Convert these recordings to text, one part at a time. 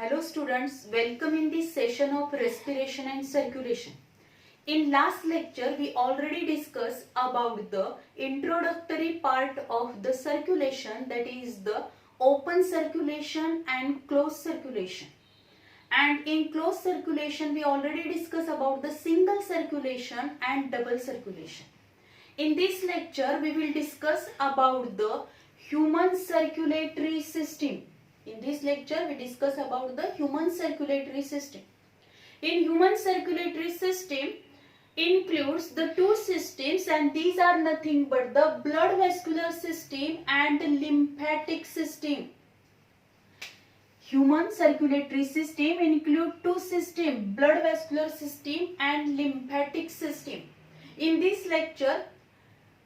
Hello students, welcome in this session of respiration and circulation. In last lecture, we already discussed about the introductory part of the circulation, that is the open circulation and closed circulation. And in closed circulation, we already discussed about the single circulation and double circulation. In this lecture, we will discuss about the human circulatory system. In this lecture, we discuss about the human circulatory system. In human circulatory system includes the two systems, and these are nothing but the blood vascular system and the lymphatic system. Human circulatory system include two systems, blood vascular system and lymphatic system. In this lecture,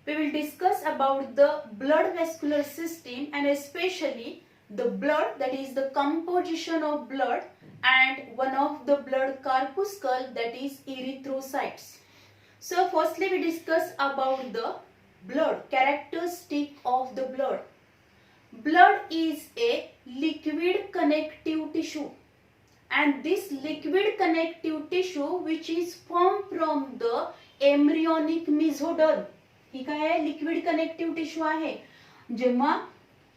we will discuss about the blood vascular system and especially the blood, that is the composition of blood, and one of the blood corpuscle, that is erythrocytes. So firstly we discuss about the blood, characteristic of the blood. Blood is a liquid connective tissue, and this liquid connective tissue which is formed from the embryonic mesoderm. ही काय आहे? Liquid connective tissue आहे. जेव्हा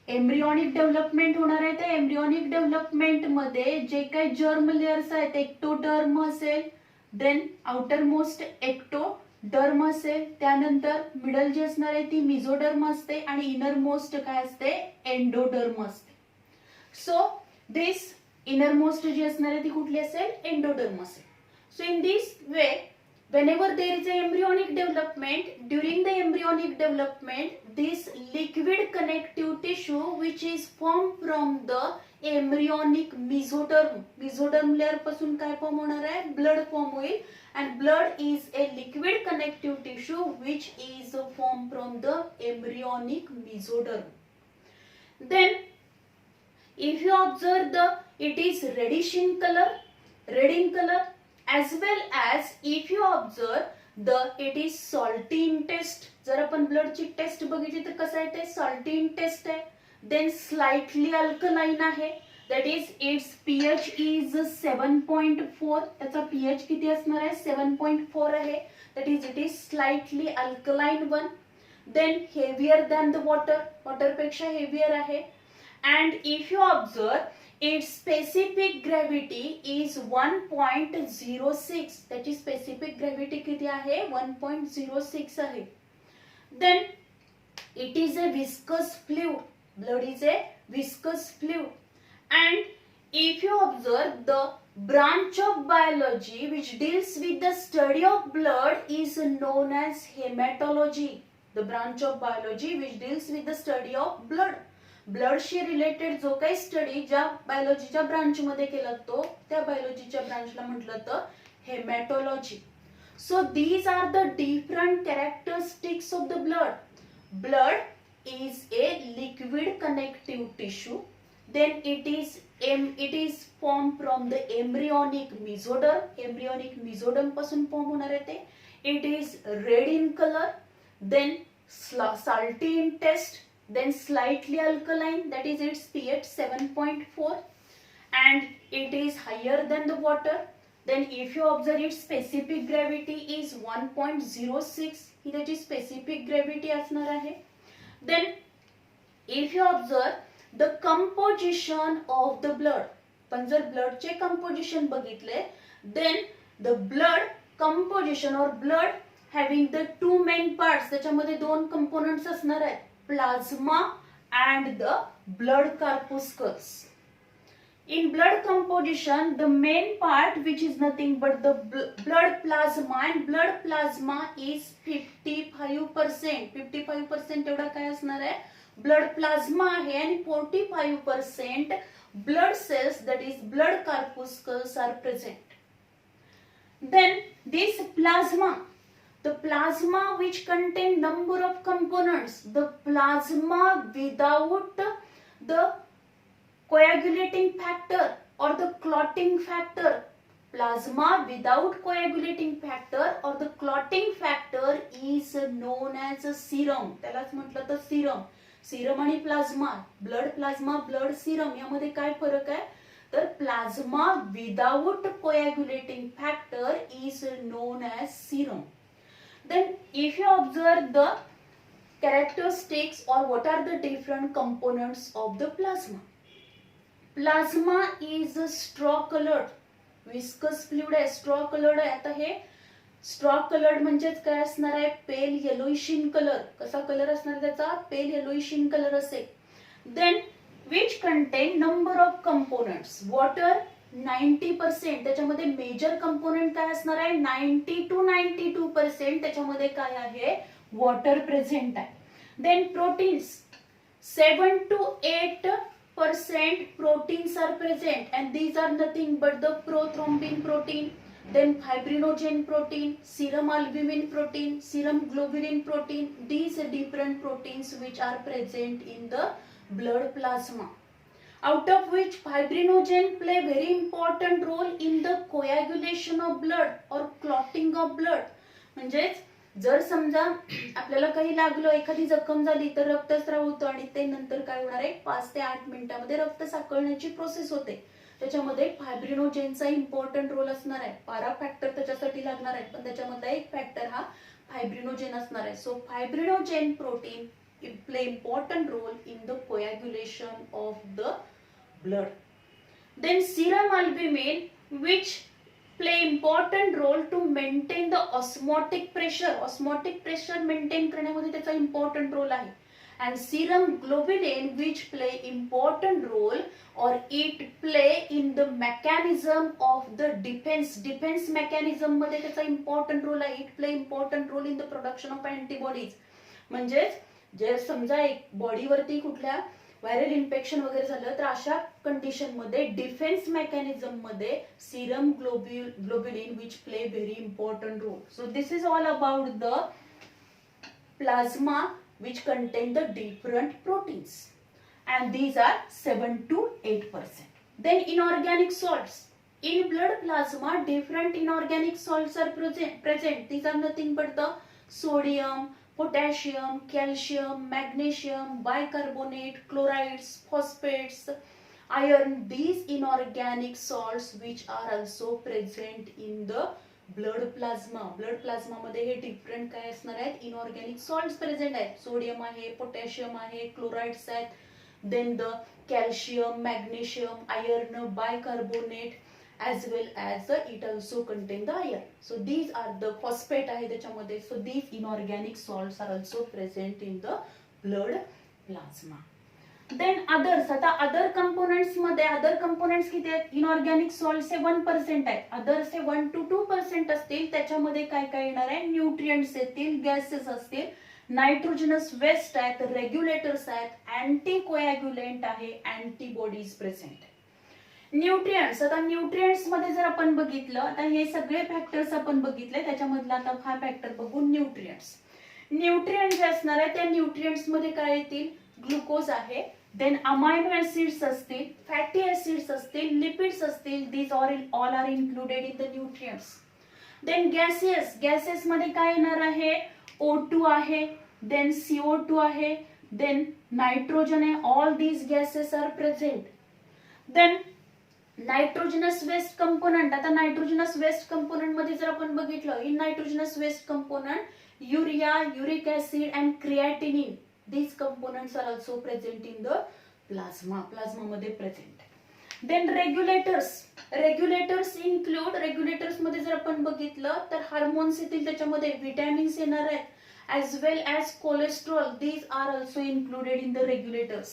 embryonic development होणार आहे त्या embryonic development मध्ये जे काही जर्म लेयर्स आहेत, एक्टोडर्म असेल, देन आउटर मोस्ट एक्टोडर्म असेल, त्यानंतर मिडल जी असणार आहे ती मिझोडर्म असते आणि इनर मोस्ट काय असते? एंडोडर्म असते. सो दिस इनर मोस्ट जी असणार आहे ती कुठली असेल? एंडोडर्म असेल. So in this way, whenever there is a embryonic development, during the embryonic development, this liquid connective tissue which is formed from the embryonic mesoderm layer पासून काय form होणार आहे? ब्लड फॉर्म होईल. and blood is a liquid connective tissue which is formed from the embryonic mesoderm. Then if you observe it is reddish in color, red in color, as well as if you observe it is salty in taste. जर आपण blood ची taste बघितली तर कसं आहे ते? salty in taste आहे. then slightly alkaline आहे, that is its pH is 7.4. त्याचा pH किती असणार आहे? 7.4 आहे, that is it is slightly alkaline one. then heavier than the water पेक्षा heavier आहे. and if you observe its specific gravity is 1.06. त्याची specific gravity किती आहे? 1.06 आहे. then it is a viscous fluid. blood is a viscous fluid. and if you observe the branch of biology which deals with the study of blood is known as hematology. the branch of biology which deals with the study of blood. Blood she related जो काही study ज्या बायोलॉजीच्या branch मध्ये केला तो त्या बायोलॉजीच्या ब्रांचला म्हटलं तर haematology. So these are the different characteristics of the blood. Blood is a liquid connective tissue. Then it is form from the embryonic mesoderm. Embryonic mesoderm पासून फॉर्म होणार आहे ते. It is red in colour, then salty in taste, then slightly alkaline, that is its pH 7.4, and it is higher than the water. then if you observe its specific gravity is 1.06. ही त्याची specific gravity असणार आहे. then if you observe the composition of the blood, पण जर blood चे composition बघितले, then the blood composition or blood having the two main parts, त्याच्यामध्ये दोन components असणार आहेत, plasma and the blood corpuscles. in blood composition, the main part which is nothing but the blood plasma, and blood plasma is 55%. 55% एवढा काय असणार आहे? blood plasma आहे, आणि 45% blood cells, that is blood corpuscles are present. then this plasma, the plasma which contain number of components, the plasma without the coagulating factor or the clotting factor, plasma without coagulating factor or the clotting factor is known as a serum. त्यालाच म्हटलं तर serum. serum आणि plasma, blood plasma, blood serum यामध्ये काय फरक आहे? तर plasma without coagulating factor is known as serum. Then if you observe the characteristics or what are the different components of the plasma. Plasma is straw colored, viscous fluid आहे, straw colored आहे. आता हे straw colored म्हणजेच काय असणार आहे, pale yellowish in colour. कसा colour असणार त्याचा, पेल येलोइश इन कलर असेल. Then which contain number of components. water 90%, त्याच्यामध्ये मेजर कंपोनेंट काय असणार आहे, 90 to 92% त्याच्यामध्ये काय आहे, वॉटर प्रेझेंट आहे. Then proteins 7 to 8% proteins are present and these are nothing but the prothrombin protein, then fibrinogen protein, serum albumin protein, serum globulin protein. These different proteins which are present in the blood plasma, out of which fibrinogen play very important role in the coagulation of blood or clotting of blood. म्हणजेच जर समजा आपल्याला काही लागलं, एखादी जखम झाली तर रक्तस्राव होतो आणि ते नंतर काय होणार आहे, 5 ते 8 मिनिटांमध्ये रक्त साकळण्याची प्रोसेस होते. त्याच्यामध्ये फायब्रिनोजेनचा इम्पॉर्टंट रोल असणार आहे. 12 फॅक्टर त्याच्यासाठी लागणार आहेत, पण त्याच्यामधला एक फॅक्टर हा फायब्रिनोजेन असणार आहे. So fibrinogen protein play important role in the coagulation of the blood. Then serum albumin which play important role to maintain the osmotic pressure. Osmotic pressure maintain करण्यामध्ये त्याचा important role आहे. And serum globulin which play important role or it play in the mechanism of the defense mechanism मध्ये त्याचा important role आहे. It play important role in the production of antibodies. म्हणजेच जर समजा एक बॉडीवरती कुठल्या व्हायरल इन्फेक्शन वगैरे झालं तर अशा कंडिशन मध्ये डिफेन्स मेकॅनिझम मध्ये serum globulin which play very important role. So this is all about the plasma which contain the different proteins and these are 7 to 8%. Then inorganic salts. In blood plasma, different inorganic salts are present. These are nothing but the sodium, potassium, calcium, magnesium, bicarbonate, chlorides, phosphates, iron. These inorganic salts which are also present in the blood plasma. Blood plasma मध्ये हे different काय असणार आहेत, inorganic salts present आहेत. Sodium आहे, potassium आहे, chlorides आहेत, then the calcium, magnesium, iron, bicarbonate, as well as it also contain the iron. So these are the phosphate आहे त्याच्यामध्ये. So these inorganic salts are also present in the blood plasma. Then others. आता other components मध्ये other components किती आहेत, inorganic salts हे 1% आहेत, others हे 1 to 2% असतील. त्याच्यामध्ये काय काय येणार आहे, न्यूट्रिएंट्स येतील, गॅसेस असतील, नायट्रोजनस वेस्ट आहेत, रेग्युलेटर्स आहेत, अँटीकोॲग्युलेंट आहे, अँटीबॉडीज प्रेझेंट. न्यूट्रिएंट्स. आता न्यूट्रिएंट्स मध्ये जर आपण बघितलं, आता हे सगळे फॅक्टर्स आपण बघितले, त्याच्यामधला आता हा फॅक्टर बघू, न्यूट्रिएंट्स. न्यूट्रिएंट जे असणार आहे त्या न्यूट्रिएंट्स मध्ये काय येतील, ग्लुकोज आहे, देन अमायनो ऍसिड्स असतील, फॅटी ऍसिड्स असतील, लिपिड्स असतील. These all are included in the nutrients. Then gases. Gases मध्ये काय येणार आहे, O2 आहे, देन CO2 आहे, देन नायट्रोजन आहे. All these gases are present. Then nitrogenous waste component. आता नायट्रोजनस वेस्ट कंपोनंट मध्ये जर आपण बघितलं, in nitrogenous waste component urea, uric acid and creatinine. These components are also present in the plasma. Plasma मध्ये present. Then regulators. Regulators include, regulators मध्ये जर आपण बघितलं तर हार्मोन्स येतील, त्याच्यामध्ये विटॅमिन्स येणार आहेत, as well as cholesterol. These are also included in the regulators.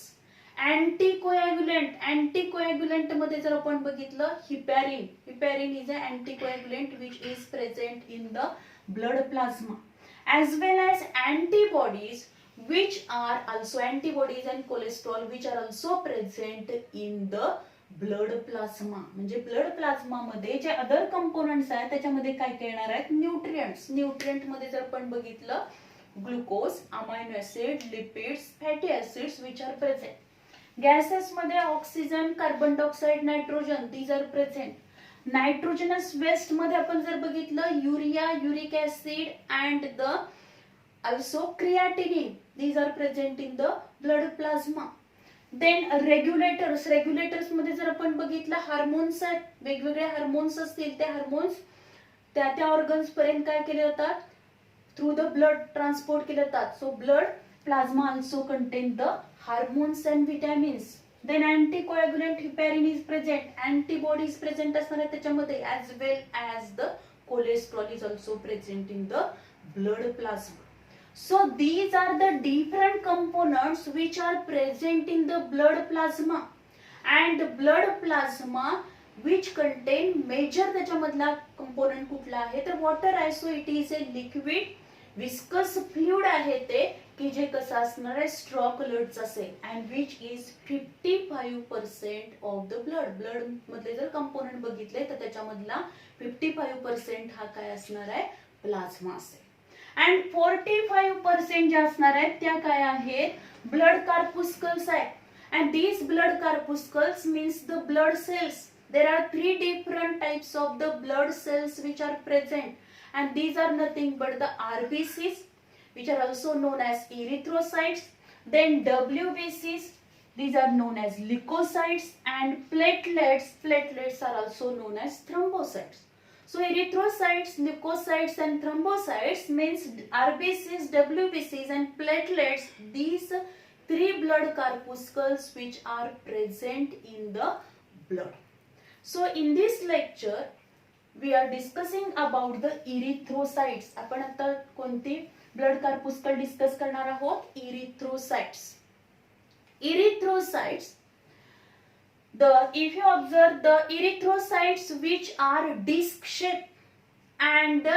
Anticoagulant. Anticoagulant मध्ये जर आपण बघितलं, heparin. Heparin is an anticoagulant which is present in the blood plasma, as well as antibodies which are also antibodies and cholesterol which are also present in the blood plasma. म्हणजे blood plasma मध्ये जे other components आहेत त्याच्यामध्ये काय काय येणार आहेत, nutrients. Nutrient मध्ये जर आपण बघितलं, glucose, amino acid, lipids, fatty acids which are present. Gases मध्ये oxygen, carbon dioxide, nitrogen. These are present. Nitrogenous waste मध्ये आपण जर बघितलं, urea, uric acid and the also creatinine. These are present in the blood plasma. Then regulators मध्ये जर आपण बघितलं hormones आहेत, वेगवेगळे हार्मोन्स असतील, ते हार्मोन्स त्या ऑर्गन्स पर्यंत काय केले जातात, थ्रू द ब्लड ट्रान्सपोर्ट केले जातात. So blood plasma also contain the hormones and vitamins. Then anticoagulant heparin is present, antibodies present असणार आहे त्याच्यामध्ये, as well as the cholesterol is also present in the blood plasma. So these are the different components which are present in the blood plasma, and blood plasma which contain major त्याच्यामधला component कुठला आहे तर water आहे. So it is a liquid viscous fluid आहे ते, की जे कसं असणार आहे straw colored असेल, and which is 55% of the blood मधले जर component बघितले तर त्याच्यामधला 55% हा काय असणार आहे प्लाझ्मा असेल. अँड 45% ज्या असणार आहेत त्या काय आहेत ब्लड कार्पुस्कल्स आहेत. And these blood corpuscles means the blood cells. There are 3 different types of the blood cells which are present, and these are nothing but the RBCs, which are also known as erythrocytes. Then WBCs, these are known as leukocytes, and platelets are also known as thrombocytes. So erythrocytes, leukocytes and thrombocytes means RBCs, WBCs and platelets. These 3 blood corpuscles which are present in the blood. So in this lecture we are discussing about the erythrocytes. आपण आता कोणती blood कार्पुस्कल discuss करणार आहोत, erythrocytes. Erythrocytes, if you observe the erythrocytes which are disc shaped and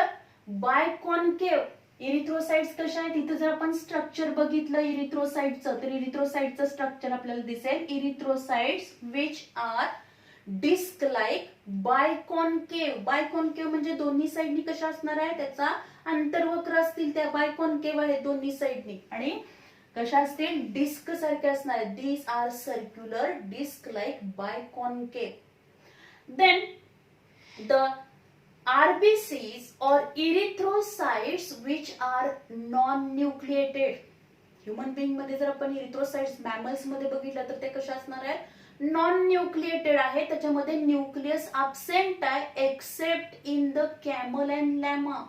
biconcave. erythrocytes कशा आहेत, इथे जर आपण स्ट्रक्चर बघितलं erythrocyteचं तर erythrocyteचं स्ट्रक्चर आपल्याला दिसेल erythrocytes which are disc like biconcave. biconcave म्हणजे दोन्ही साइडनी कशा असणार आहे, त्याचा अंतर्वक्र असतील त्या biconcave आहेत दोन्ही साइडनी, आणि कशा असतील डिस्क सारखे असणार आहेत. These are circular disc like biconcave. Then the RBCs or erythrocytes which are non-nucleated. Human being मध्ये जर आपण erythrocytes मॅमल्स मध्ये बघितलं तर ते कशा असणार आहेत, नॉन न्यूक्लिएटेड आहे, त्याच्यामध्ये न्यूक्लियस अब्सेंट आहे except in the camel and llama.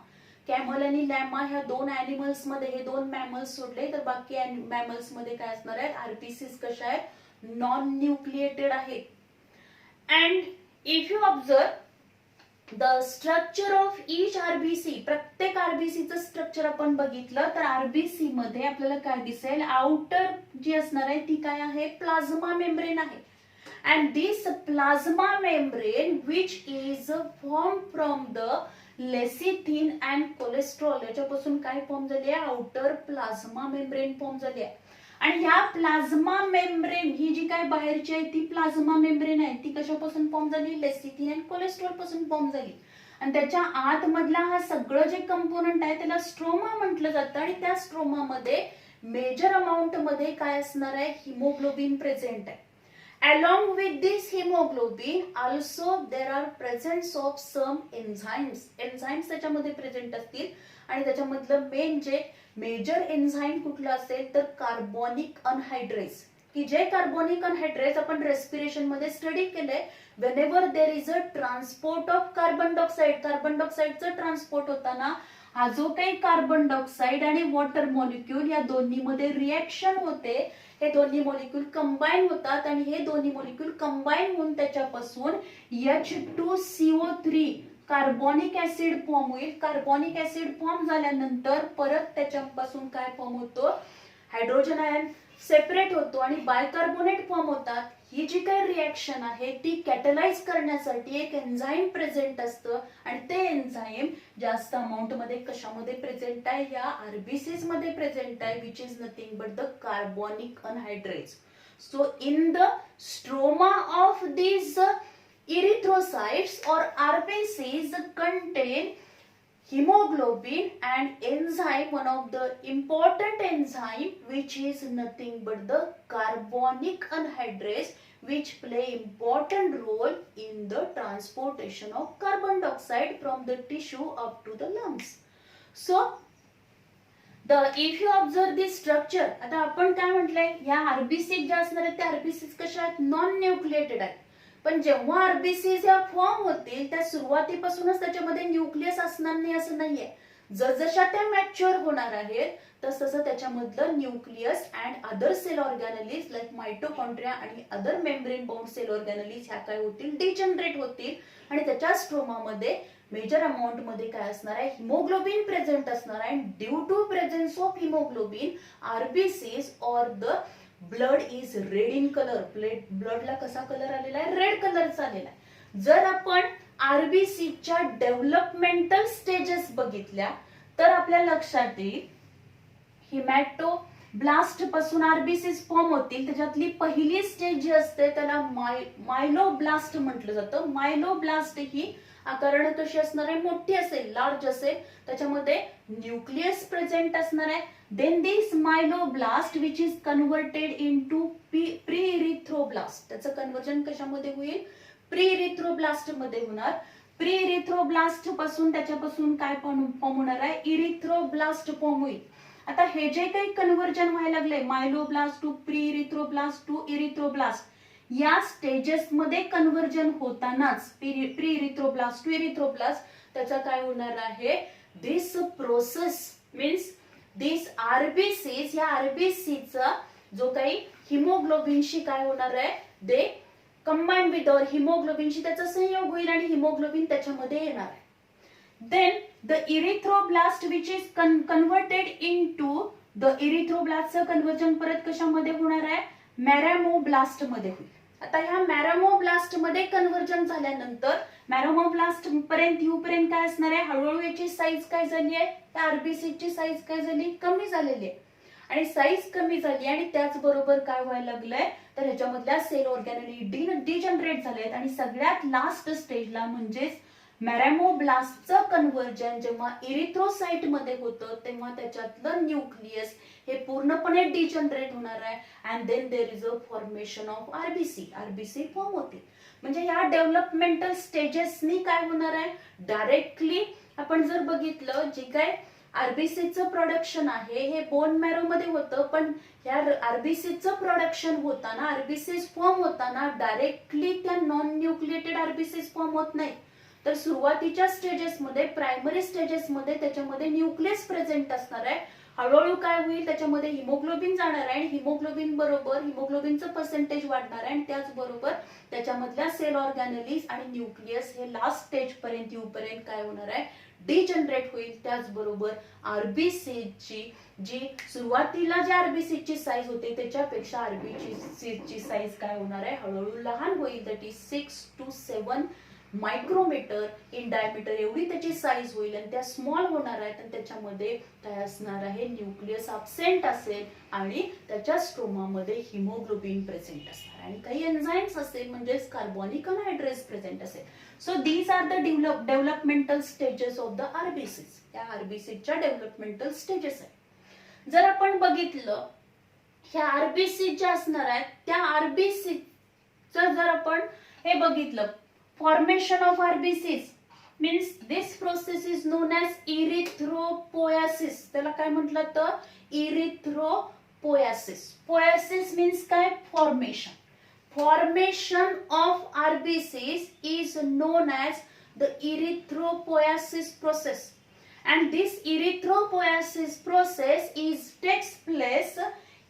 Camel आणि लॅमा ह्या 2 ॲनिमल्स मध्ये, हे 2 मॅमल्स सोडले तर बाकी मॅमल्स मध्ये काय असणार आहेत, आरबीसीज कशा आहेत, नॉन न्यूक्लिएटेड आहेत. And if you observe the structure of each RBC, प्रत्येक आरबीसीचं स्ट्रक्चर आपण बघितलं तर आरबीसी मध्ये आपल्याला काय दिसेल, आउटर जी असणार आहे ती काय आहे, प्लाझ्मा मेम्ब्रेन आहे. And this plasma membrane which is form from the lecithin and cholesterol, याच्यापासून काय फॉर्म झाली आहे, आउटर प्लाझ्मा मेम्ब्रेन फॉर्म झाली आहे. आणि ह्या प्लाझ्मा मेम्ब्रेन ही जी काय बाहेरची आहे ती प्लाझ्मा मेम्ब्रेन आहे, ती कशापासून फॉर्म झाली, लेसिथिन अँड कोलेस्ट्रॉल पासून फॉर्म झाली. आणि त्याच्या आत मधला हा सगळं जे कंपोनंट आहे त्याला स्ट्रोमा म्हटलं जातं, आणि त्या स्ट्रोमा मध्ये मेजर अमाउंट मध्ये काय असणार आहे, हिमोग्लोबिन प्रेझेंट आहे. Along with this hemoglobin also there are presence of some enzymes. enzymes त्याच्यामध्ये प्रेझेंट असतील, आणि त्याच्यामधलं मेन जे मेजर एन्झाईम कुठलं असेल तर कार्बोनिक अनहायड्रेज, की जे कार्बोनिक अनहायड्रेज आपण रेस्पिरेशन मध्ये स्टडी केले. whenever there is a transport of carbon dioxide, carbon डायऑक्साइडचं ट्रान्सपोर्ट होताना हा जो काही कार्बन डायऑक्साइड आणि वॉटर मॉलिक्यूल या दोन्ही मध्ये रिएक्शन होते, हे दोन्ही मॉलिक्यूल कंबाईन होतात, आणि हे दोन्ही मॉलिक्यूल कंबाईन होऊन त्याच्यापासून H2CO3 कार्बोनिक ऍसिड फॉर्म होईल. कार्बोनिक ऍसिड फॉर्म झाल्यानंतर परत त्याच्यापासून काय फॉर्म होतो, हायड्रोजन आयन सेपरेट होतो आणि बायकार्बोनेट फॉर्म होतात. ही जी काही रिएक्शन आहे ती कॅटलाइज करण्यासाठी एक एन्झाईम प्रेझेंट असतं, आणि ते एन्झाईम जास्त अमाउंट मध्ये कशामध्ये प्रेझेंट आहे, या आरबीसीज मध्ये प्रेझेंट आहे, which is nothing but the carbonic anhydrase. So in the stroma of these erythrocytes or RBCs contain hemoglobin and enzyme, one of the important enzyme which is nothing but the carbonic anhydrase, which play important role in the transportation of carbon dioxide from the tissue up to the lungs. So if you observe this structure, आता आपण काय म्हटलंय, ह्या RBC ज्या असणार आहेत त्या RBC कशा आहेत, नॉन न्यूक्लिएटेड आहेत. पण जेव्हा आरबीसी या फॉर्म होतील त्या सुरुवातीपासूनच त्याच्यामध्ये न्यूक्लियस असणार नाही असं नाहीये. जसजशा त्या मॅच्युअर होणार आहेत तसं त्याच्यामधलं nucleus and other cell organelles like mitochondria आणि other membrane bound cell organelles ह्या काय होतील, डिजनरेट होतील. आणि त्याच्या स्ट्रोमामध्ये मेजर अमाउंट मध्ये काय असणार आहे, हिमोग्लोबिन प्रेझेंट असणार आहे. Due to presence of haemoglobin RBCs or the blood is red in colour. ब्लडला कसा कलर आलेला आहे, रेड कलरचा आलेला आहे. जर आपण आरबीसीच्या डेव्हलपमेंटल स्टेजेस बघितल्या तर आपल्या लक्षात येईल हिमॅटोब्लास्ट पासून आरबीसीज फॉर्म होतील. त्याच्यातली पहिली स्टेज जी असते त्याला मायलोब्लास्ट म्हटलं जातं. मायलोब्लास्ट ही आकाराने कशी असणार आहे, मोठी असेल, लार्ज असेल, त्याच्यामध्ये न्यूक्लियस प्रेझेंट असणार आहे. Then this myeloblast which is converted into pre erythroblast. त्याचं कन्व्हर्जन कशामध्ये होईल, प्री इरिथ्रोब्लास्ट मध्ये होणार. प्री इरिथ्रोब्लास्ट पासून त्याच्यापासून काय फॉर्म होणार आहे, इरिथ्रोब्लास्ट फॉर्म होईल. आता हे जे काही कन्व्हर्जन व्हायला लागले myeloblast to pre erythroblast to erythroblast, या स्टेजेस मध्ये कन्व्हर्जन होतानाच प्री इरिथ्रोब्लास्ट टू इरिथ्रोब्लास्ट त्याचा काय होणार आहे, this process means this RBCs, या आरबीसीचा जो काही हिमोग्लोबिनशी काय होणार आहे, दे कंबाईन विथ हिमोग्लोबिनशी त्याचा संयोग होईल आणि हिमोग्लोबिन त्याच्यामध्ये येणार आहे. Then the erythroblast which is converted into the इरिथ्रोब्लास्टचं कन्व्हर्जन परत कशामध्ये होणार आहे, मॅरामोब्लास्ट मध्ये होईल. आता ह्या मॅरामोब्लास्ट मध्ये कन्व्हर्जन झाल्यानंतर मॅरामोब्लास्ट पर्यंत येऊपर्यंत काय असणार आहे, हळूहळू याची साईज काय झाली आहे, त्या आरबीसीची साईज काय झाली, कमी झालेली आहे. आणि साईज कमी झाली आणि त्याचबरोबर काय व्हायला लागलंय तर ह्याच्यामधल्या सेल ऑर्गॅनली डिजनरेट झाले आहेत. आणि सगळ्यात लास्ट स्टेजला म्हणजेच मॅरामोब्लास्टचं कन्व्हर्जन जेव्हा इरिथ्रोसाइट मध्ये होतं तेव्हा त्याच्यातलं न्यूक्लियस हे पूर्णपणे डिजनरेट होणार आहे. And then there is a formation of RBC. RBC form होते. म्हणजे या डेव्हलपमेंटल स्टेजेसनी काय होणार आहे, डायरेक्टली आपण जर बघितलं जे काय आरबीसीचं प्रोडक्शन आहे हे बोन मॅरो मध्ये होतं. पण या आरबीसीचं प्रोडक्शन होताना, आरबीसीज फॉर्म होताना डायरेक्टली त्या नॉन न्यूक्लिएटेड आरबीसीज फॉर्म होत नाही. तर सुरुवातीच्या स्टेजेसमध्ये, प्रायमरी स्टेजेसमध्ये त्याच्यामध्ये न्यूक्लियस प्रेझेंट असणार आहे. हळूहळू काय होईल, त्याच्यामध्ये हिमोग्लोबिन जाणार आहे आणि हिमोग्लोबिन बरोबर हिमोग्लोबिनचं पर्सेंटेज वाढणार आहे. आणि त्याचबरोबर त्याच्यामधल्या सेल ऑर्गॅनलीज आणि न्यूक्लियस हे लास्ट स्टेज पर्यंत येऊपर्यंत काय होणार आहे, डिजनरेट होईल. त्याचबरोबर आरबीसीची जी सुरुवातीला ज्या आरबीसीची साईज होते त्याच्यापेक्षा आरबीसीची साईज काय होणार आहे, हळूहळू लहान होईल. That is 6 to 7 micrometre in diameter एवढी त्याची साईज होईल. आणि त्या स्मॉल होणार आहेत आणि त्याच्यामध्ये काय असणार आहे, न्यूक्लियस अब्सेंट असेल आणि त्याच्या स्ट्रोमामध्ये हिमोग्लोबिन प्रेझेंट असणार आणि काही एन्झाइम्स असेल म्हणजेच कार्बोनिक अनहायड्रेस प्रेझेंट असेल. So these are the developmental stages of the RBCs. त्या आरबीसीच्या डेव्हलपमेंटल स्टेजेस आहेत. जर आपण बघितलं ह्या आरबीसी ज्या असणार आहेत त्या आरबीसीचं जर आपण हे बघितलं, formation of RBCs means this process is known as erythropoiesis. त्याला काय म्हटलं तर erythropoiesis. Poiesis means काय, formation. Formation of RBCs is known as the erythropoiesis process. And this erythropoiesis process takes place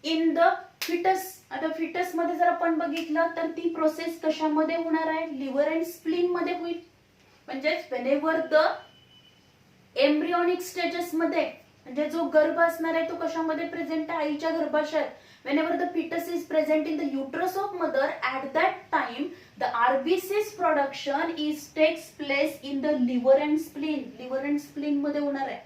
in the foetus. आता foetus मध्ये जर आपण बघितलं तर ती प्रोसेस कशामध्ये होणार आहे, लिव्हर अँड स्प्लीन मध्ये होईल. म्हणजेच व्हेनेवर द एम्ब्रियोनिक स्टेजेस मध्ये, म्हणजे जो गर्भ असणार आहे तो कशामध्ये प्रेझेंट आहे, आईच्या गर्भाशयात. Whenever the foetus is present in the uterus of mother, at that time the RBCs production takes place in the liver and spleen. Liver and spleen मध्ये होणार आहे.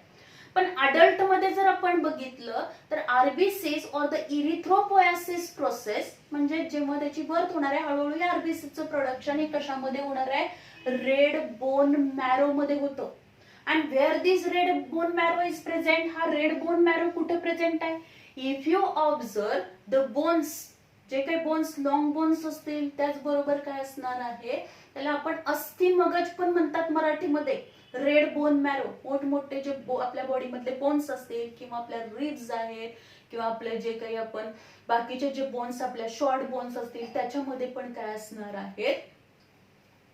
पण अडल्ट मध्ये जर आपण बघितलं तर RBCs or the erythropoiesis process म्हणजे जेव्हा त्याची बर्थ होणार आहे हळूहळू या आरबीसीचं प्रोडक्शन हे कशामध्ये होणार आहे, रेड बोन मॅरो मध्ये होतं. And where this red bone marrow is present, हा रेड बोन मॅरो कुठे प्रेझेंट आहे, if you observe the bones, जे काही बोन्स लॉंग बोन्स असतील त्याचबरोबर काय असणार आहे, त्याला आपण अस्थिमगज पण म्हणतात मराठीमध्ये. रेड बोन मॅरो, मोठमोठे जे आपल्या बॉडी मधले बोन्स असतील किंवा आपल्या रिब्स आहेत किंवा आपले जे काही आपण बाकीचे जे बोन्स आपल्या शॉर्ट बोन्स असतील त्याच्यामध्ये पण काय असणार आहेत,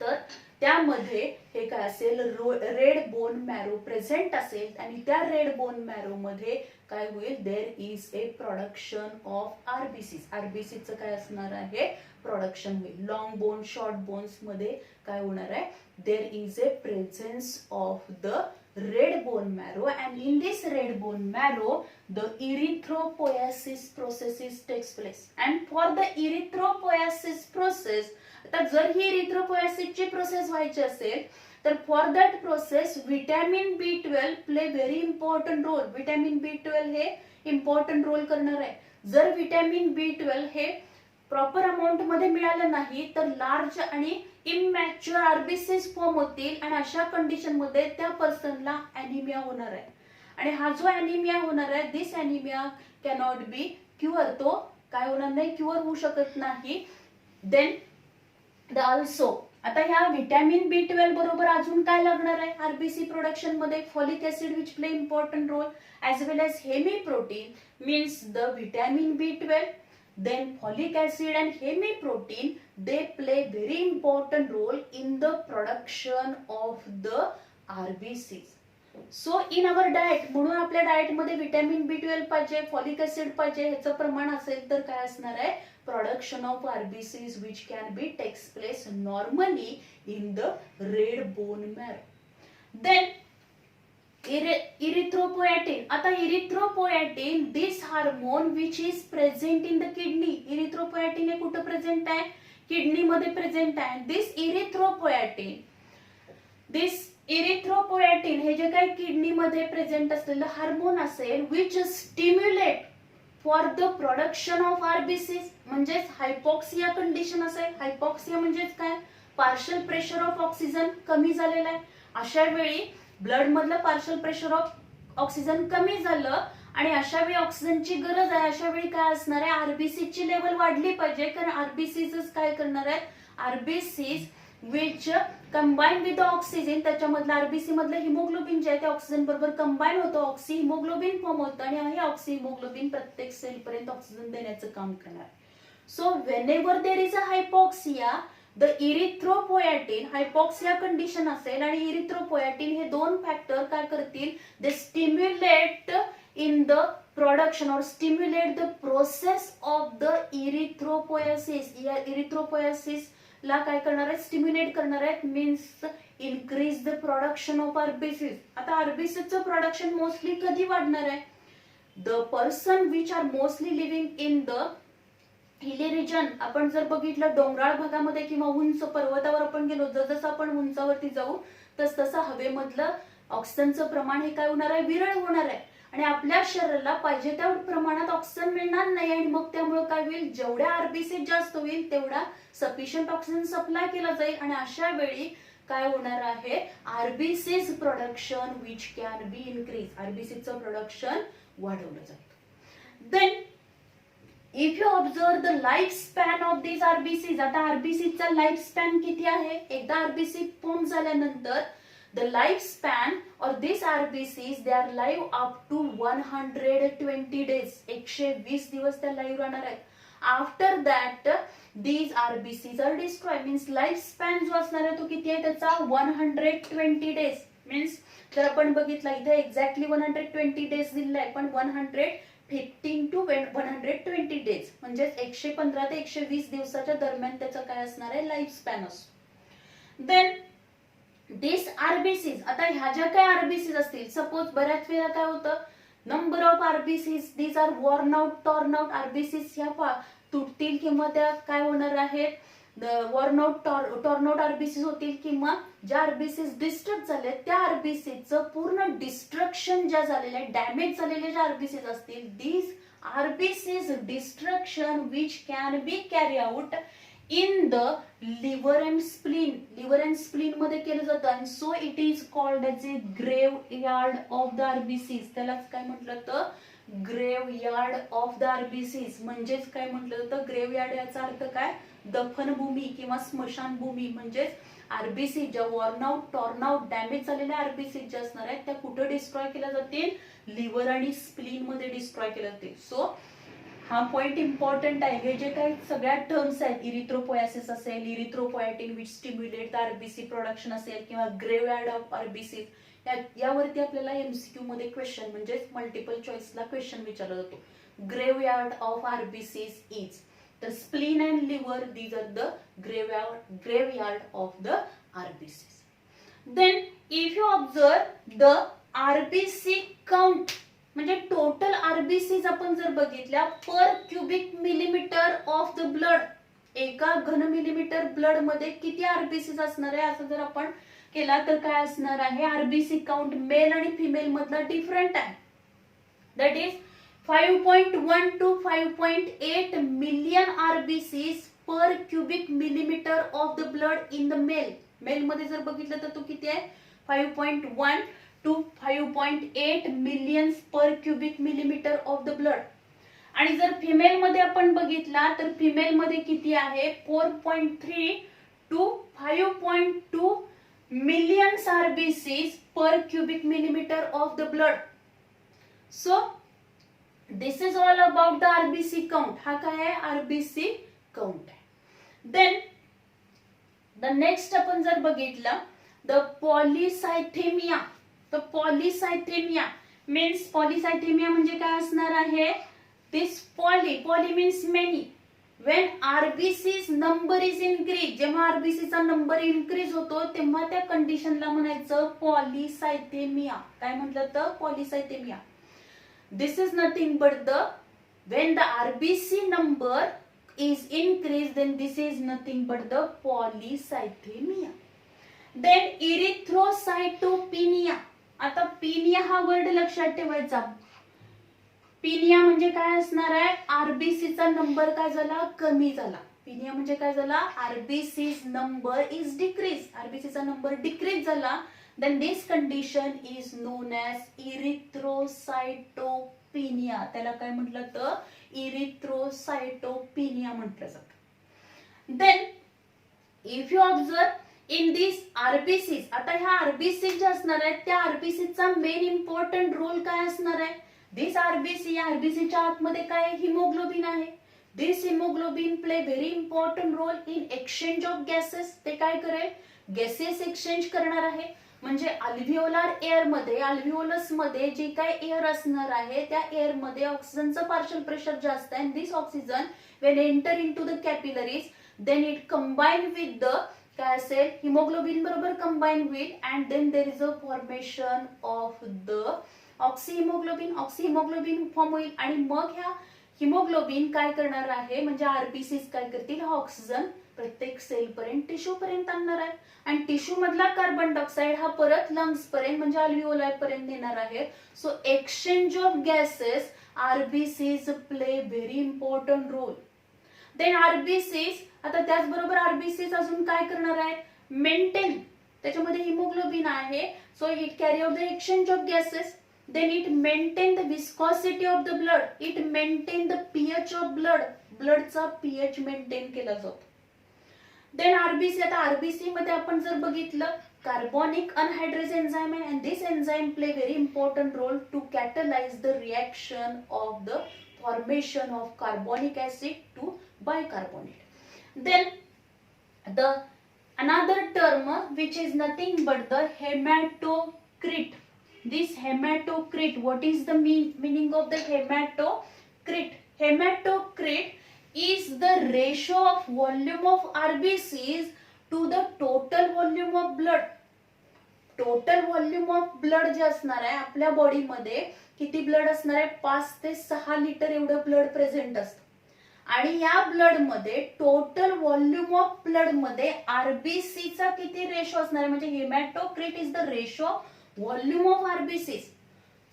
तर त्यामध्ये हे काय असेल, रेड बोन मॅरो प्रेझेंट असेल आणि त्या रेड बोन मॅरो मध्ये काय होईल, there is a production of RBCs. आरबीसीचं काय असणार आहे, प्रोडक्शन होईल. लॉंग बोन शॉर्ट बोन्स मध्ये काय होणार आहे, there is a presence of the red bone marrow, and in this red bone marrow the erythropoiesis process takes place. And for the erythropoiesis process, आता जर ही erythropoiesis ची process व्हायची असेल तर for that process vitamin B12 play very important role. Vitamin B12 हे important role करणार आहे. जर विटॅमिन B12 हे प्रॉपर अमाऊंट मध्ये मिळालं नाही तर लार्ज आणि इमॅच्युअर आरबीसीज फॉर्म होतील आणि अशा कंडिशन मध्ये त्या पर्सनला अॅनिमिया होणार आहे. आणि हा जो अॅनिमिया होणार आहे, दिस अॅनिमिया कॅनॉट बी क्युअर. तो काय होणार नाही, क्युअर होऊ शकत नाही. देन ऑल्सो आता ह्या विटॅमिन B12 बरोबर अजून काय लागणार आहे आरबीसी प्रोडक्शन मध्ये, folic acid which play important role as well as hemiprotein means the vitamin B12, then folic acid and hemiprotein, they play very important role in the production of the RBCs. So in our diet, म्हणून आपल्या diet मध्ये vitamin B12 पाहिजे, folic acid पाहिजे, ह्याचं प्रमाण असेल तर काय असणार आहे, production of RBCs which can be takes place normally in the red bone marrow. Then erythropoietin. आता erythropoietin, this hormone which is present in the kidney. erythropoietin हे कुठे प्रेझेंट आहे, किडनी मध्ये प्रेझेंट आहे. this erythropoietin हे जे काही kidney मध्ये प्रेझेंट असलेलं हार्मोन असेल which stimulate for the production of RBCs, म्हणजे हायपॉक्सिया कंडिशन असेल. हायपॉक्सिया म्हणजे काय, पार्शल प्रेशर ऑफ ऑक्सिजन कमी झालेला आहे. अशा वेळी ब्लड मधलं पार्शल प्रेशर ऑफ ऑक्सिजन कमी झालं आणि अशा वेळी ऑक्सिजनची गरज आहे. अशा वेळी काय असणार आहे, आरबीसी ची लेवल वाढली पाहिजे. कारण आरबीसीज काय करणार आहेत, RBCs which combine with oxygen, त्याच्यामधलं आरबीसी मधलं हिमोग्लोबिन जे आहे ते ऑक्सिजन बरोबर कंबाईन होतं, ऑक्सी हिमोग्लोबिन फॉर्म होतं आणि हे ऑक्सी हिमोग्लोबिन प्रत्येक सेल पर्यंत ऑक्सिजन देण्याचं काम करणार. So whenever there is a hypoxia, the erythropoietin, hypoxia condition असेल आणि इरिथ्रोपोएटिन हे दोन फॅक्टर काय करतील, they stimulate in the production or stimulate the process of the erythropoiesis. Erythropoiesis ला काय करणार आहे, स्टिम्युलेट करणार आहेत, means increase the production of RBCs. आता आरबीसीचं प्रोडक्शन मोस्टली कधी वाढणार आहे, the person which are mostly living in the hilly region. आपण जर बघितलं डोंगराळ भागामध्ये किंवा उंच पर्वतावर आपण गेलो, जसं आपण उंचावरती जाऊ तसं हवेमधलं ऑक्सिजनचं प्रमाण हे काय होणार आहे, विरळ होणार आहे आणि आपल्या शरीराला पाहिजे त्या प्रमाणात ऑक्सिजन मिळणार नाही आणि मग त्यामुळे काय होईल, जेवढ्या आरबीसी जास्त होईल तेवढा सफिशियंट ऑक्सिजन सप्लाय केला जाईल आणि अशा वेळी काय होणार आहे, RBCs production which can be increase, आरबीसीचं प्रोडक्शन वाढवलं जाईल. Then if you observe the life span of this RBCs, आता आरबीसीचा लाईफ स्पॅन किती आहे, एकदा आरबीसी फॉर्म झाल्यानंतर the lifespan or these RBCs they are live up to 120 days, 120 दिवस त्या लाईव्ह राहणार आहेत. After that these RBCs are destroyed, means life span जो असणार आहे तो किती आहे त्याचा 120 days. मीन्स जर आपण बघितलं इथे एक्झॅक्टली 120 डेज दिलेला आहे पण 115 to 120 डेज म्हणजे 115 ते 120 दिवसाच्या दरम्यान त्याचा काय असणार आहे, लाईफ स्पॅन असतो. देन दिस आरबीसीज, आता ह्या ज्या काही आरबीसीज असतील, सपोज बऱ्याच वेळा काय होतं, number of RBCs these are worn out, torn out. RBCs ह्या तुटतील किंवा त्या काय होणार आहेत, worn out, torn out RBCs होतील किंवा ज्या आरबीसीज डिस्ट्रक्ट झाले त्या आरबीसीजचं पूर्ण डिस्ट्रक्शन ज्या झालेल्या, डॅमेज झालेल्या ज्या आरबीसीज असतील, these RBCs destruction which can B carry out in the liver and spleen. liver and spleen मध्ये केलं जातं and so it is called as a graveyard of the RBCs. त्यालाच काय म्हटलं तर graveyard of the RBCs, म्हणजेच काय म्हटलं जातं, graveyard याचा अर्थ काय, दफनभूमी किंवा स्मशानभूमी म्हणजेच आरबीसी ज्या warn out, torn out, damage झालेल्या आरबीसी ज्या असणार आहेत त्या कुठे डिस्ट्रॉय केल्या जातील? लिव्हर आणि स्प्लीन मध्ये डिस्ट्रॉय केल्या जातील. सो हा पॉइंट इम्पॉर्टंट आहे. हे जे काही सगळ्या टर्म्स आहेत, इरिथ्रोपोयासिस असेल, erythropoietin which stimulate the RBC production असेल किंवा ग्रेवयार्ड ऑफ आरबीसी, यावरती आपल्याला एमसीक्यू मध्ये क्वेश्चन म्हणजेच मल्टिपल चॉईसला क्वेश्चन विचारला जातो. Graveyard of RBCs is the spleen and liver. These are the graveyard of the RBCs. Then if you observe the RBC count म्हणजे total RBCs आपण जर बघितल्या पर cubic millimetre of the blood, एका घन millimetre blood मध्ये किती RBCs असणार आहे असं जर आपण केला तर काय असणार आहे? RBC काउंट मेल आणि फिमेल मधला डिफरंट आहे. That is 5.1 to 5.8 million RBCs per cubic millimeter of the blood in the male. Male मध्ये जर बघितलं तर तो किती आहे? 5.1 to 5.8 millions per cubic millimeter of the blood. आणि जर फिमेल मध्ये आपण बघितला तर फिमेल मध्ये किती आहे? 4.3 to 5.2 millions RBCs per cubic millimeter of the blood. So this is all about the RBC count. हा काय आहे? RBC count आहे. Then the next आपण जर बघितलं the polycythemia. The polycythemia means polycythemia म्हणजे काय असणार आहे? This poly means many. When RBC's number is increased, जेव्हा RBC चा नंबर इन्क्रीज होतो तेव्हा त्या कंडिशनला म्हणायचं polycythemia. काय म्हटलं तर? polycythemia. This is nothing but when the RBC number is increased, then this is nothing but the polycythemia. Then erythrocytopenia. आता पिनिया हा वर्ड लक्षात ठेवायचा. पिनिया म्हणजे काय असणार आहे? आरबीसी चा नंबर काय झाला? कमी झाला. पिनिया म्हणजे काय झाला? RBCs number is decrease. RBC चा नंबर डिक्रीज झाला. Then this condition is known as erythrocytopenia. त्याला काय म्हटलं तर? erythrocytopenia म्हटलं जातं. Then if you observe in these RBCs, आता ह्या RBCs ज्या असणार आहेत त्या RBCs चा मेन इम्पॉर्टंट रोल काय असणार आहे? This RBC, RBC च्या आतमध्ये काय? हिमोग्लोबिन आहे. This hemoglobin play very important role in exchange of gases. ते काय करेल? गॅसेस एक्सचेंज करणार आहे. म्हणजे अल्व्हिओलार एअर मध्ये, अल्व्हिओलस मध्ये जे काय एअर असणार आहे त्या एअर मध्ये ऑक्सिजनचं पार्शियल प्रेशर जास्त आहे. This oxygen when enter into the capillaries then it combine with the काय असेल? हिमोग्लोबिन बरोबर combine with and then there is a formation of the oxyhaemoglobin. Oxyhaemoglobin form होईल आणि मग ह्या हिमोग्लोबिन काय करणार आहे? म्हणजे आरबीसीज काय करतील? हा ऑक्सिजन प्रत्येक सेल पर्यंत, टिश्यू पर्यंत आणणार आहे आणि टिश्यू मधला कार्बन डायऑक्साइड हा परत लंग्स पर्यंत म्हणजे अल्व्हिओलाई पर्यंत नेणार आहे. So exchange of gases RBCs play very important role. Then RBCs, आता त्याचबरोबर आरबीसीज अजून काय करणार आहेत? मेंटेन. त्याच्यामध्ये हिमोग्लोबिन आहे. So it carry out the exchange of gases. Then it maintain the viscosity of the blood. It maintain the pH of blood. Blood चा pH maintain केला जातो. Then RBC, आता RBC मध्ये आपण जर बघितलं कार्बोनिक अनहायड्रेज एन्झाइम आहे and this enzyme play very important role to catalyze the reaction of the formation of carbonic acid to bicarbonate. Then the another term which is nothing but the hematocrait. This hematocrait, what is the meaning of the hematocrait? Hematocrait is the ratio of volume of RBCs to the total volume of blood. Total volume of blood जे असणार आहे आपल्या body मध्ये किती blood असणार आहे? 5 ते 6 litre एवढं ब्लड प्रेझेंट असतं आणि या ब्लड मध्ये टोटल व्हॉल्यूम ऑफ ब्लड मध्ये आरबीसी चा किती रेशो असणार आहे? म्हणजे haematocrit is the ratio volume of RBC.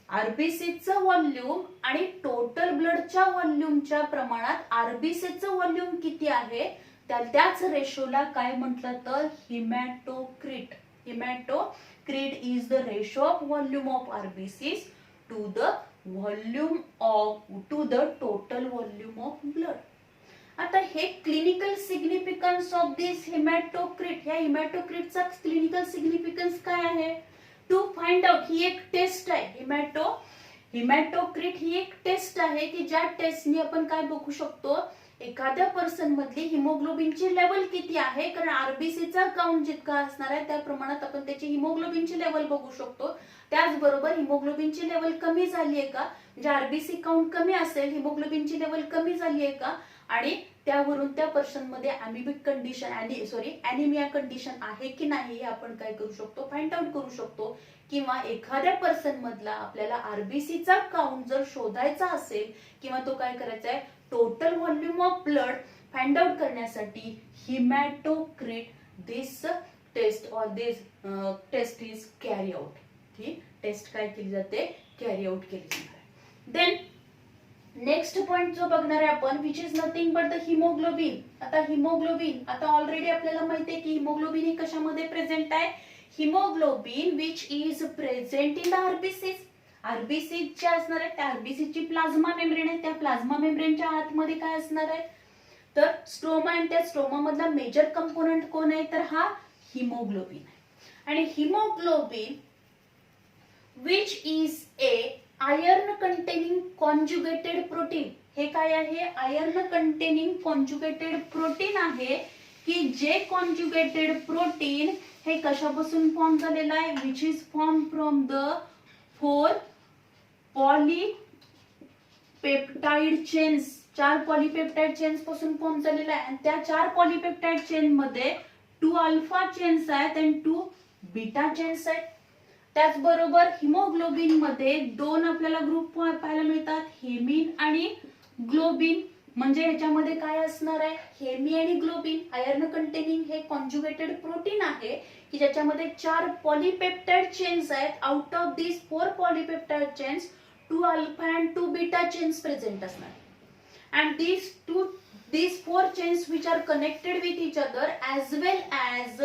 आरबीसीचं व्हॉल्यूम आणि टोटल ब्लडच्या व्हॉल्यूमच्या प्रमाणात आरबीसीचं व्हॉल्यूम किती आहे त्याच रेशोला काय म्हटलं तर haematocrit. Haematocrit is the ratio of volume of RBCs to the total volume of blood. आता हे clinical significance of this haematocrit, या हेमॅटोक्रिटचा क्लिनिकल सिग्निफिकन्स काय आहे? टू फाइंड आउट, ही एक टेस्ट आहे, हेमॅटोक्रिट ही एक टेस्ट आहे की ज्या टेस्टने आपण काय बघू शकतो, एखाद्या पर्सन मधली हिमोग्लोबिनची लेवल किती आहे, कारण आरबीसीचा काउंट जितका असणार आहे त्या प्रमाणात आपण त्याची हिमोग्लोबिनची लेवल बघू शकतो. त्याचबरोबर हिमोग्लोबिनची लेवल कमी झाली आहे का, म्हणजे आरबीसी काउंट कमी असेल, हिमोग्लोबिनची लेवल कमी झाली आहे का, आणि त्यावरून त्या पर्सन मध्ये अॅमिबिक कंडिशन अॅनिमिया कंडिशन आहे की नाही हे आपण काय करू शकतो, फाइंड आउट करू शकतो. किंवा एखाद्या पर्सन मधला आपल्याला आरबीसीचा काउंट जर शोधायचा असेल किंवा तो काय करायचा आहे, total volume of blood find out करण्यासाठी haematocrit this test or this test is carry out. ही टेस्ट काय केली जाते, कॅरी आउट केली जाणार आहे. देन नेक्स्ट पॉइंट जो बघणार आहे आपण, which is nothing but the haemoglobin. आता हिमोग्लोबिन, आता ऑलरेडी आपल्याला माहिती आहे की हिमोग्लोबिन हे कशामध्ये प्रेझेंट आहे, haemoglobin which is present in the RBCs. RBC जे असणार आहे त्या आरबीसीची प्लाझ्मा मेम्ब्रेन आहे, त्या प्लाझ्मा मेम्ब्रेनच्या आतमध्ये काय असणार आहे, तर स्ट्रोमा, आणि त्या स्ट्रोमा मधला मेजर कंपोनेंट कोण आहे, तर हा हिमोग्लोबिन आहे. आणि haemoglobin which is a iron containing conjugated protein. हे काय आहे, आयर्न कंटेनिंग कॉन्जुगेटेड प्रोटीन आहे की जे कॉन्जुगेटेड प्रोटीन हे कशापासून फॉर्म झालेला आहे, which is form from the 4 polypeptide chains, 4 polypeptide chains पासून फॉर्म झालेला आहे. आणि त्या 4 पॉलीपेप्टाइड चेन मध्ये 2 अल्फा चेन्स आहेत आणि 2 बीटा चेन्स आहेत. त्याचबरोबर हिमोग्लोबिन मध्ये 2 आपल्याला ग्रुप पाहायला मिळतात, हेमिन आणि ग्लोबिन. म्हणजे ह्याच्यामध्ये काय असणार आहे, हेमी आणि ग्लोबिन. आयर्न कंटेनिंग हे कॉन्जुगेटेड प्रोटीन आहे की ज्याच्यामध्ये 4 पॉलीपेप्टाइड चेन्स आहेत. Out of this 4 polypeptide chains 2 alpha and 2 beta chains present असणार. And these 4 chains which are connected with each other as well as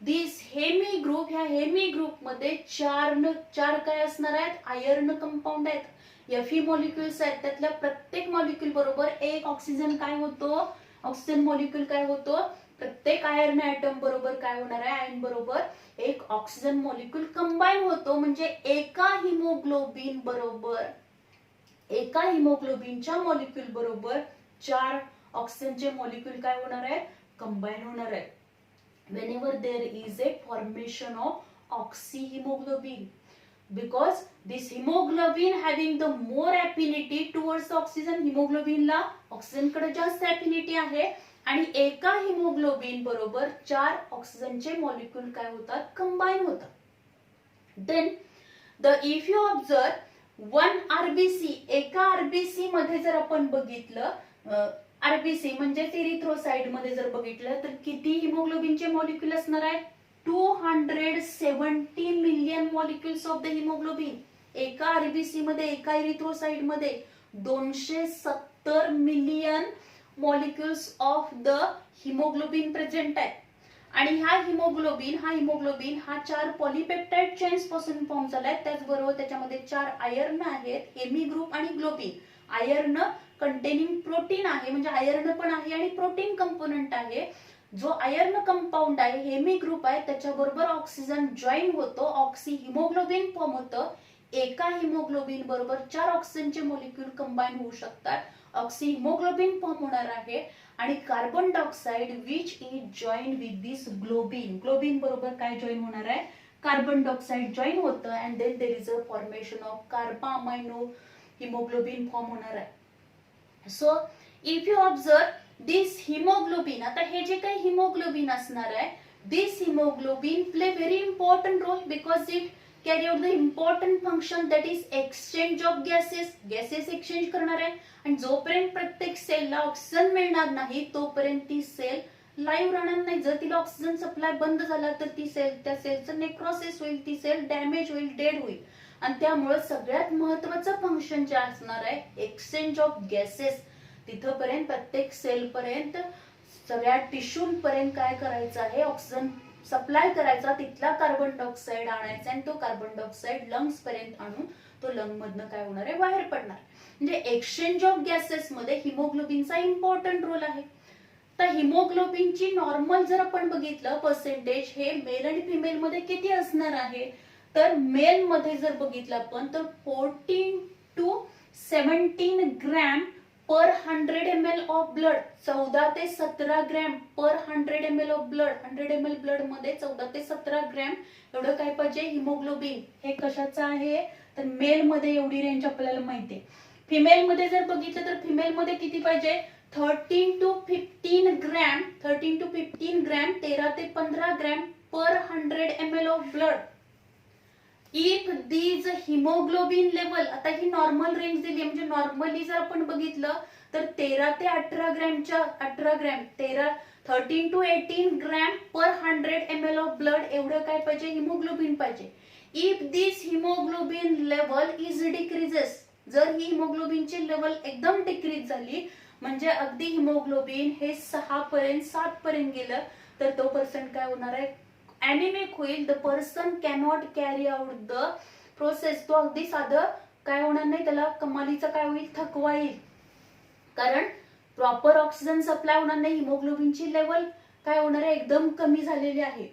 this hemi group, ह्या Hemy group मध्ये 4 काय असणार आहेत, आयर्न कंपाऊंड आहेत, Fe molecules आहेत. त्यातल्या प्रत्येक मॉलिक्युल बरोबर एक ऑक्सिजन काय होतो, ऑक्सिजन मॉलिक्युल काय होतो, प्रत्येक आयर्न ऍटम बरोबर काय होणार आहे, आयर्न बरोबर एक ऑक्सिजन मॉलिक्युल कंबाईन होतो. म्हणजे एका हिमोग्लोबिनच्या मॉलिक्युल बरोबर 4 ऑक्सिजनचे मॉलिक्युल काय होणार आहे, कंबाईन होणार आहे. whenever there is a formation of oxyhemoglobin, because this hemoglobin having the more affinity towards oxygen, hemoglobin ला ऑक्सिजन कडे जास्त affinity आहे आणि एका हिमोग्लोबिन बरोबर 4 ऑक्सिजनचे मॉलिक्युल काय होतात, कंबाईन होतात. then if you observe one RBC, एका RBC मध्ये जर आपण बघितलं, आरबीसी म्हणजे एरिथ्रोसाइट मध्ये जर बघितलं तर किती हिमोग्लोबिनचे मॉलिक्युल असणार आहे, 270 million molecules of the haemoglobin. एका आरबीसी मध्ये, एका एरिथ्रोसाइट मध्ये 270 million molecules of the haemoglobin present आहे. आणि हा हिमोग्लोबिन हा 4 पॉलीपेप्टाइड चेन्स पासून फॉर्म झालाय. त्याचबरोबर त्याच्यामध्ये 4 आयर्न आहेत, हेमी ग्रुप आणि ग्लोबिन. आयर्न कंटेनिंग प्रोटीन आहे, म्हणजे आयर्न पण आहे आणि प्रोटीन कंपोनेंट आहे. जो आयर्न कंपाऊंड आहे, हेमी ग्रुप आहे, त्याच्याबरोबर ऑक्सिजन जॉईन होतो, ऑक्सी हिमोग्लोबिन फॉर्म होतं. एका हिमोग्लोबिन बरोबर 4 ऑक्सिजनचे मॉलिक्युल कंबाईन होऊ शकतात, ऑक्सी हिमोग्लोबिन फॉर्म होणार आहे. आणि carbon dioxide which is join with this globin बरोबर काय जॉईन होणार आहे, कार्बन डायऑक्साइड जॉईन होतं. And then there is a formation of carbamino haemoglobin form होणार आहे. So if you observe this haemoglobin, आता हे जे काही हिमोग्लोबिन असणार आहे, this haemoglobin play very important role because it carry out the important function that is exchange of gases exchange करणार आहे. आणि जोपर्यंत प्रत्येक सेलला ऑक्सिजन मिळणार नाही तोपर्यंत ती सेल लाईव्ह राहणार नाही. जर तिला ऑक्सिजन सप्लाय बंद झाला तर त्या सेलचं नेक्रोसिस होईल, ती सेल डॅमेज होईल, डेड होईल. आणि त्यामुळे सगळ्यात महत्वाचं फंक्शन जे असणार आहे, एक्सचेंज ऑफ गॅसेस, तिथपर्यंत प्रत्येक सेल पर्यंत सगळ्या टिश्यू पर्यंत काय करायचं आहे, ऑक्सिजन सप्लाय करायचा, तिथला कार्बन डायऑक्साइड आणायचा आणि तो कार्बन डायऑक्साइड लंग्स पर्यंत आणून तो लंग मधनं काय होणार आहे, बाहेर पडणार. म्हणजे एक्सचेंज ऑफ गॅसेस मध्ये हिमोग्लोबिनचा इम्पॉर्टंट रोल आहे. तर हिमोग्लोबिनची नॉर्मल जर आपण बघितलं पर्सेंटेज हे मेल आणि फिमेल मध्ये किती असणार आहे, तर मेल मध्ये जर बघितलं आपण तर 14 to 17 gram per 100 ml of blood, 14 ते 17 gram per 100 ml of blood. 100 ml blood मध्ये 14 ते 17 ग्रॅम एवढं काय पाहिजे, हिमोग्लोबिन. हे कशाचं आहे, तर मेल मध्ये एवढी रेंज आपल्याला माहिती आहे. फिमेल मध्ये जर बघितलं तर फिमेल मध्ये किती पाहिजे, 13 to 15 ग्रॅम, 13 to 15 ग्रॅम, 13 ते 15 gram per 100 ml of blood. If these haemoglobin level, आता ही नॉर्मल रेंज दिली म्हणजे नॉर्मली जर आपण बघितलं तर 13 ते 18 ग्रॅमच्या 18 gram 13 to 18 gram per 100 ml of blood एवढं काय पाहिजे, हिमोग्लोबिन पाहिजे. If this haemoglobin level is decreases, जर ही हिमोग्लोबिनची लेवल एकदम डिक्रीज झाली म्हणजे अगदी हिमोग्लोबिन हे 6 पर्यंत 7 पर्यंत गेलं तर तो पर्सन काय होणार आहे, ॲनिमिक होईल. The person cannot carry out the process. तो अगदी साधं काय होणार नाही, त्याला कमालीचा काय होईल, थकवा येईल. कारण प्रॉपर ऑक्सिजन सप्लाय होणार नाही, हिमोग्लोबिनची लेवल काय होणार आहे, एकदम कमी झालेली आहे.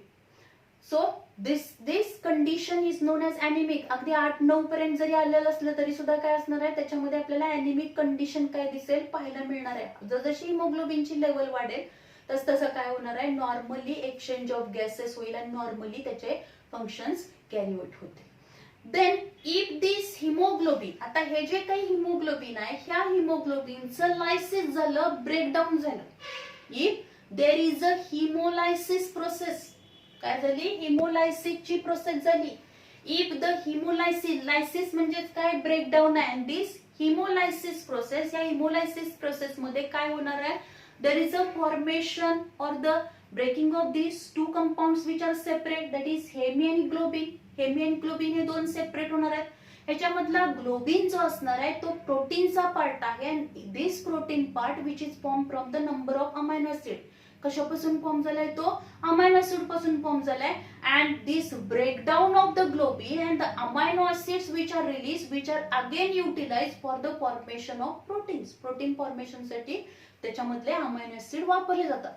So this condition is known as anaemic. अगदी 8-9 पर्यंत जरी आलेलं असलं तरी सुद्धा काय असणार आहे, त्याच्यामध्ये आपल्याला ॲनिमिक कंडिशन काय दिसेल, पाहायला मिळणार आहे. जसजशी हिमोग्लोबिनची लेवल वाढेल तस तसं काय होणार आहे, नॉर्मली एक्सचेंज ऑफ गॅसेस होईल आणि नॉर्मली त्याचे फंक्शन्स कॅरी आउट होतील. देन इफ दिस हिमोग्लोबिन, आता हे जे काही हिमोग्लोबिन आहे ह्या हिमोग्लोबिनचं लायसिस झालं, ब्रेकडाऊन झालं. If there is a haemolysis process, काय झाली, हिमोलायसिसची प्रोसेस झाली. इफ द हिमोलायसिस, लायसिस म्हणजे काय, ब्रेकडाऊन आहे. दिस हिमोलायसिस प्रोसेस, या हिमोलायसिस प्रोसेस मध्ये काय होणार आहे, there is a formation or the breaking of these two compounds which are separate, that is hemi and globin. hemi and globin हे दोन सेपरेट होणार आहेत. ह्याच्यामधला ग्लोबिन जो असणार आहे तो प्रोटीनचा पार्ट आहे आणि this protein part which is form from the number of amino acid. कशापासून फॉर्म झालाय, तो अमायनो ऍसिड पासून फॉर्म झालाय. And this breakdown of the globin and the amino acids which are release which are again utilise for the formation of proteins. Protein formation साठी त्याच्यामधले amino acid वापरले जातात.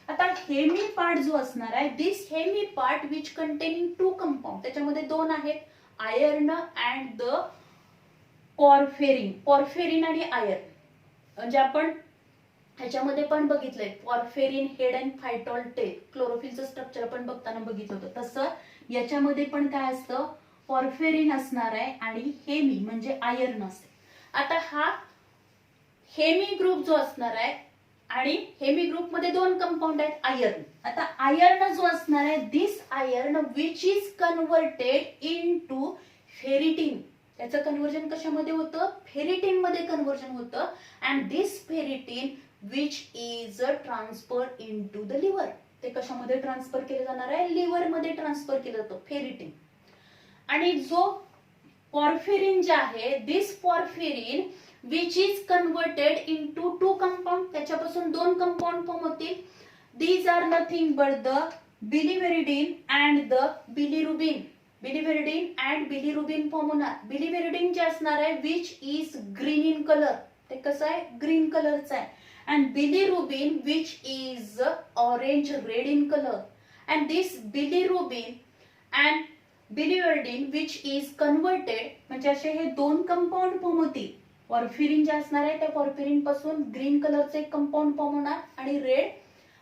आता हेमी पार्ट जो असणार आहे, this haem part which containing 2 compound, त्याच्यामध्ये 2 आहेत, iron and the porphyrin. Porphyrin आणि आयर्न म्हणजे आपण ह्याच्यामध्ये पण बघितलंय, porphyrin head and phytol tail, क्लोरोफिलचं स्ट्रक्चर आपण बघताना बघितलं होतं. तसं याच्यामध्ये पण काय असतं, पॉर्फेरिन असणार आहे आणि हेमी म्हणजे आयर्न असते. आता हा हेमी ग्रुप जो असणार आहे आणि हेमी ग्रुप मध्ये 2 कंपाऊंड आहेत, आयर्न. आता आयर्न जो असणार आहे, this iron which is converted into ferritin. त्याचं कन्व्हर्जन कशामध्ये होतं, फेरिटिन मध्ये कन्व्हर्जन होतं. And this ferritin which is transfer into the liver. ते कशामध्ये ट्रान्सफर केलं जाणार आहे, लिव्हर मध्ये ट्रान्सफर केलं जातं फेरिटिन. आणि जो पॉर्फिरिन जे आहे, दिस पॉर्फिरिन which is converted into 2 compound, त्याच्यापासून 2 कंपाऊंड फॉर्म होतील. These are nothing but the biliverdin and the bilirubin. Biliverdin and bilirubin form होणार. Biliverdin जे असणार आहे which is green in color, ते कसं आहे, ग्रीन कलरचं आहे. and bilirubin which is orange red in color. and this bilirubin and biliverdin which is converted म्हणजे असे हे 2 कंपाऊंड फॉर्म होतील. पॉर्फिरिन जे असणार आहे त्या पॉर्फिरिन पासून ग्रीन कलरचे एक कंपाऊंड फॉर्म होणार आणि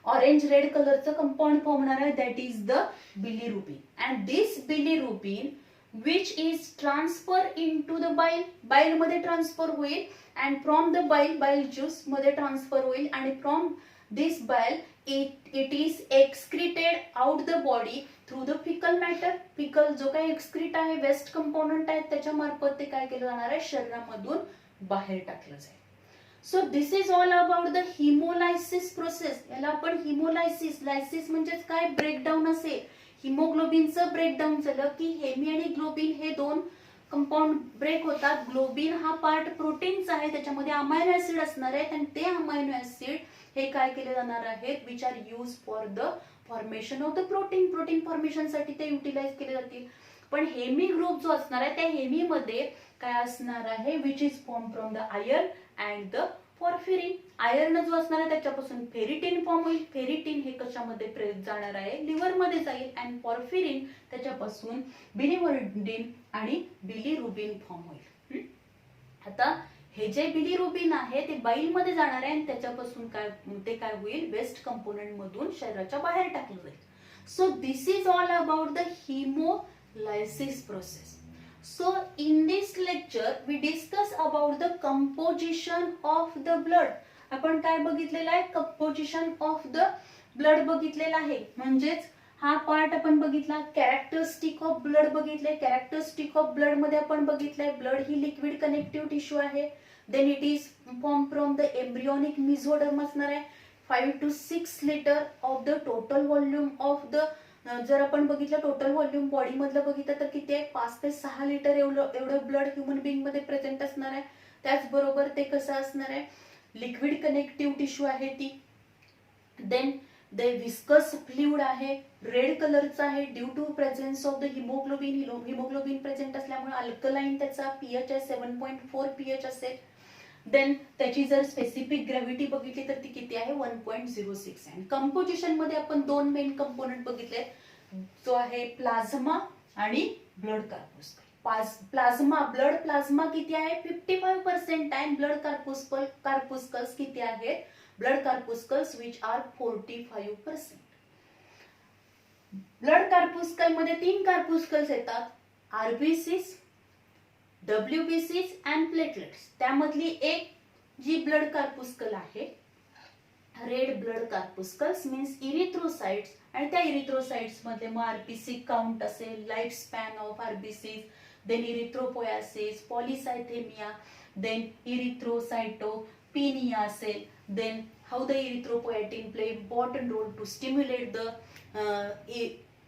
ऑरेंज रेड कलरचं कंपाऊंड फॉर्म होणार आहे, that is the bilirubin. And this bilirubin which is transfer into the bile, bile मध्ये ट्रान्सफर होईल. And from the bile juice मध्ये ट्रान्सफर होईल. आणि from this bile it is excreted out the body through the faecal matter. Faecal जो काही excrete आहे, waste component आहे, त्याच्या मार्फत ते काय केलं जाणार आहे, शरीरामधून बाहेर टाकलं जाईल. So this is all about the haemolysis process. याला आपण हिमोलायसिस, लायसिस म्हणजेच काय, ब्रेकडाऊन असेल. हिमोग्लोबिनचं ब्रेकडाऊन झालं की हेमी आणि ग्लोबिन हे 2 कंपाऊंड ब्रेक होतात. ग्लोबिन हा पार्ट प्रोटीनचा आहे, त्याच्यामध्ये अमायनो ऍसिड असणार आहेत आणि ते अमायनो ऍसिड हे काय केले जाणार आहेत, which R use for the formation of the protein. Protein formation साठी ते युटिलाइज केले जातील. पण हेमी ग्रुप जो असणार आहे त्या हेमी मध्ये काय असणार आहे, which is form from the iron and the porphyrin. Iron जो असणार आहे त्याच्यापासून फेरिटिन फॉर्म होईल. फेरिटिन हे कशामध्ये जाणार आहे, लिव्हर मध्ये जाईल. अँड पॉर्फिरिन त्याच्यापासून बिलिरुबिन आणि बिलिरुबिन फॉर्म होईल. आता हे जे बिलिरुबिन आहे ते बाईल मध्ये जाणार आहे आणि त्याच्यापासून काय होईल, वेस्ट कंपोनेंट मधून शरीराच्या बाहेर टाकलं जाईल. So this is all about the hemolysis process. So in this lecture we discuss about the composition of the blood. आपण काय बघितलेलं आहे, कंपोजिशन ऑफ द ब्लड बघितलेला आहे. म्हणजेच हा पार्ट आपण बघितला. कॅरेक्टरिस्टिक ऑफ ब्लड बघितले. कॅरेक्टरिस्टिक ऑफ ब्लड मध्ये आपण बघितलंय ब्लड ही लिक्विड कनेक्टिव्ह टिश्यू आहे. Then it is form from the embryonic mesoderm असणार आहे. 5 to 6 litre of the total volume of the, जर आपण बघितलं टोटल व्हॉल्यूम बॉडी मधलं बघितलं तर किती आहे, 5 ते 6 लिटर एवढं ब्लड ह्युमन बिंग मध्ये प्रेझेंट असणार आहे. त्याचबरोबर ते कसं असणार आहे, लिक्विड कनेक्टिव्ह टिश्यू आहे ती. देन द विस्कस फ्लुइड आहे, रेड कलरचा आहे due to presence of the haemoglobin. Haemoglobin present असल्यामुळे अल्कलाइन त्याचा पीएच आहे 7.4 पीएच असेल. देन त्याची जर स्पेसिफिक ग्रॅव्हिटी बघितली तर ती किती आहे, 1.06. अँड कंपोजिशन मध्ये आपण दोन मेन कंपोनेंट बघितले, जो आहे प्लाझ्मा आणि ब्लड कार्पुस्कल. ब्लड प्लाझ्मा किती आहे, 55% आहे. ब्लड कार्पुस्कल्स किती आहेत, ब्लड कार्पुस्कल्स विच आर 45%. ब्लड कार्पुस्कल मध्ये 3 कार्पुस्कल्स येतात, आरबीसीस, WBCs अँड प्लेटलेट्स. त्यामधली एक जी ब्लड कार्पुस्कल आहे, red blood corpuscles means erythrocytes. आणि त्या इरिथ्रोसाइट्स मध्ये मग आरबीसी काउंट असेल, life span of RBCs, then erythropoiesis, polycythaemia, then erythrocytopenia असेल. Then how the erythropoietin play important role to stimulate the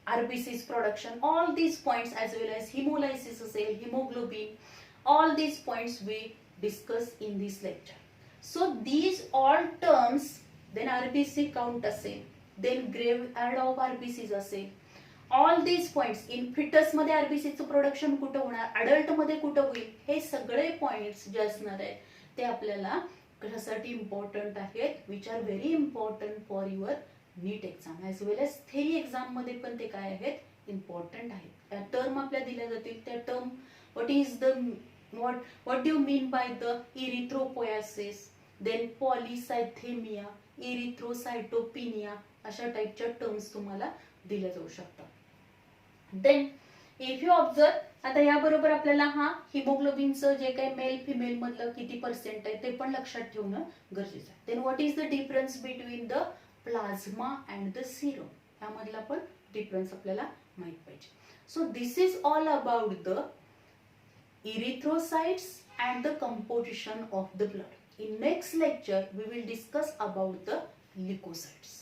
RBCs production. All these points as well as hemolysis असेल, hemoglobin, all these points we discuss in this lecture. So these all terms, then RBC count असेल, then graveyard of RBCs असेल, all these points in fetus मध्ये RBC चं production कुठं होणार, adult मध्ये कुठं होईल, हे सगळे पॉइंट्स जे असणार आहेत ते आपल्याला कशासाठी इम्पॉर्टंट आहेत, which are very important for your NEET exam as well as theory exam मध्ये पण ते काय आहेत, इम्पॉर्टंट आहेत. त्या टर्म आपल्या दिल्या जातील. त्या term what do you mean by the erythropoiesis, then polycythemia, erythrocytopenia, अशा टाइपच्या टर्म्स तुम्हाला दिल्या जाऊ शकतात. देन इफ यू ऑब्झर्व, आता याबरोबर आपल्याला हा हिमोग्लोबिनचं जे काही मेल फिमेल मधलं किती पर्सेंट आहे ते पण लक्षात ठेवणं गरजेचं आहे. Then what is the difference between the plasma and the serum, यामधला पण डिफरन्स आपल्याला माहित पाहिजे. So this is all about the erythrocytes and the composition of the blood. In next lecture we will discuss about the leukocytes.